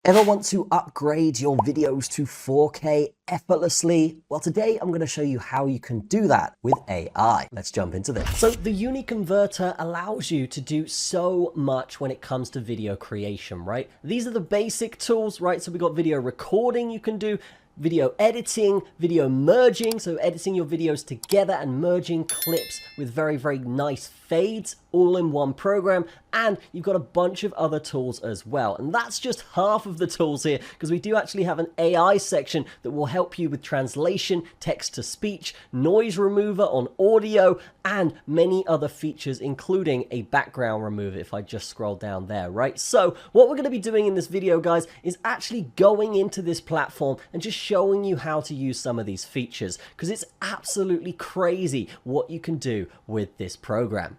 Ever want to upgrade your videos to 4K effortlessly? Well, today I'm going to show you how you can do that with AI. Let's jump into this. So the UniConverter allows you to do so much when it comes to video creation, right? These are the basic tools, right? So we've got video recording you can do, video editing, video merging, so editing your videos together and merging clips with very, very nice fades all in one program. And you've got a bunch of other tools as well. And that's just half of the tools here, because we do actually have an AI section that will help you with translation, text to speech, noise remover on audio, and many other features, including a background remover if I just scroll down there, right? So what we're going to be doing in this video, guys, is actually going into this platform and just showing you how to use some of these features, because it's absolutely crazy what you can do with this program.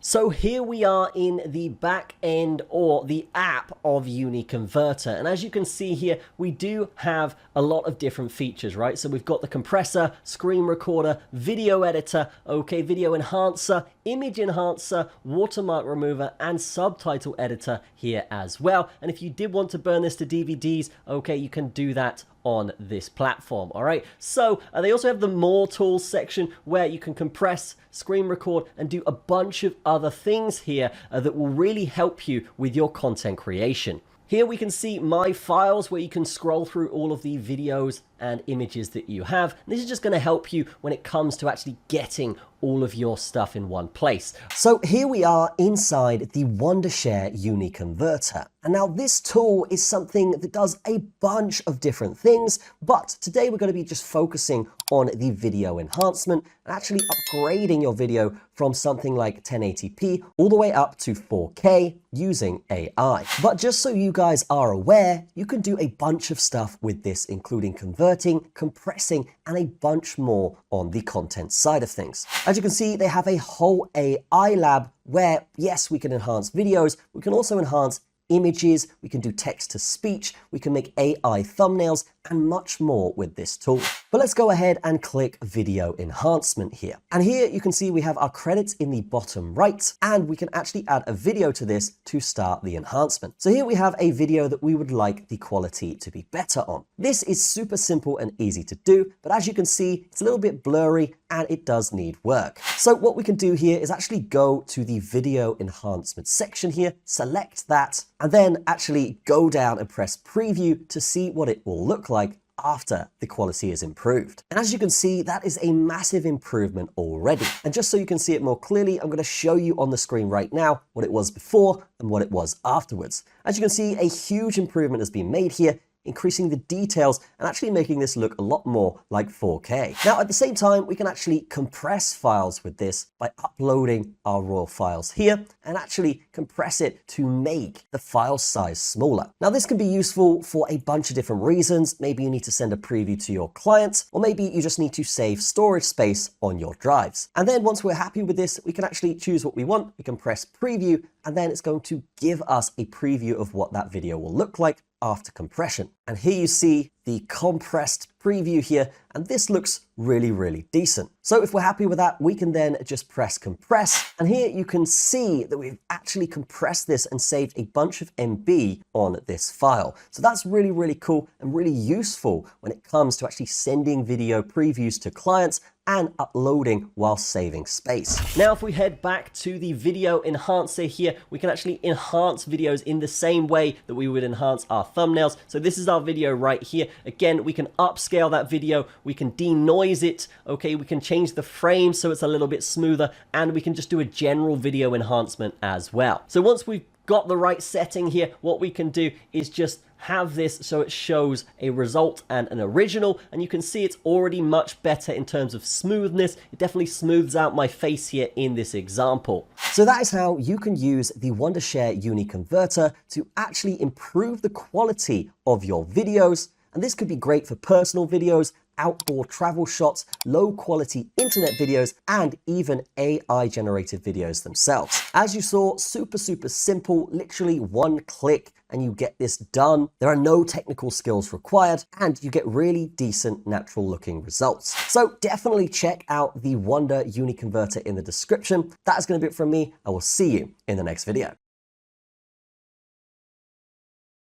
So here we are in the back end or the app of UniConverter. And as you can see here, we do have a lot of different features, right? So we've got the compressor, screen recorder, video editor, okay, video enhancer, image enhancer, watermark remover, and subtitle editor here as well. And if you did want to burn this to DVDs, okay, you can do that on this platform. All right, so they also have the more tools section where you can compress, screen record, and do a bunch of other things here that will really help you with your content creation. Here we can see my files, where you can scroll through all of the videos and images that you have. This is just going to help you when it comes to actually getting all of your stuff in one place. So here we are inside the Wondershare UniConverter. And now this tool is something that does a bunch of different things, but today we're going to be just focusing on the video enhancement and actually upgrading your video from something like 1080p all the way up to 4K using AI. But just so you guys are aware, you can do a bunch of stuff with this, including converting, compressing, and a bunch more on the content side of things. As you can see, they have a whole AI lab where, yes, we can enhance videos, we can also enhance images, we can do text to speech, we can make AI thumbnails, and much more with this tool. But let's go ahead and click video enhancement here. And here you can see we have our credits in the bottom right, and we can actually add a video to this to start the enhancement. So here we have a video that we would like the quality to be better on. This is super simple and easy to do, but as you can see, it's a little bit blurry and it does need work. So what we can do here is actually go to the video enhancement section here, select that, and then actually go down and press preview to see what it will look like after the quality is improved. And as you can see, that is a massive improvement already. And just so you can see it more clearly, I'm going to show you on the screen right now what it was before and what it was afterwards. As you can see, a huge improvement has been made here, increasing the details and actually making this look a lot more like 4K. Now, at the same time, we can actually compress files with this by uploading our raw files here and actually compress it to make the file size smaller. Now, this can be useful for a bunch of different reasons. Maybe you need to send a preview to your client, or maybe you just need to save storage space on your drives. And then once we're happy with this, we can actually choose what we want. We can press preview, and then it's going to give us a preview of what that video will look like after compression. And here you see the compressed preview here, and this looks really, really decent. So if we're happy with that, we can then just press compress. And here you can see that we've actually compressed this and saved a bunch of MB on this file. So that's really, really cool and really useful when it comes to actually sending video previews to clients and uploading while saving space. Now, if we head back to the video enhancer here, we can actually enhance videos in the same way that we would enhance our thumbnails. So this is our video right here. Again, we can upscale that video, we can denoise it, okay, we can change the frame so it's a little bit smoother, and we can just do a general video enhancement as well. So once we've got the right setting here, what we can do is just have this so it shows a result and an original, and you can see it's already much better in terms of smoothness. It definitely smooths out my face here in this example. So that is how you can use the Wondershare UniConverter to actually improve the quality of your videos. And this could be great for personal videos, outdoor travel shots, low quality internet videos, and even AI generated videos themselves. As you saw, super simple, literally one click and you get this done. There are no technical skills required and you get really decent natural looking results. So definitely check out the Wonder UniConverter in the description. That is going to be it from me. I will see you in the next video.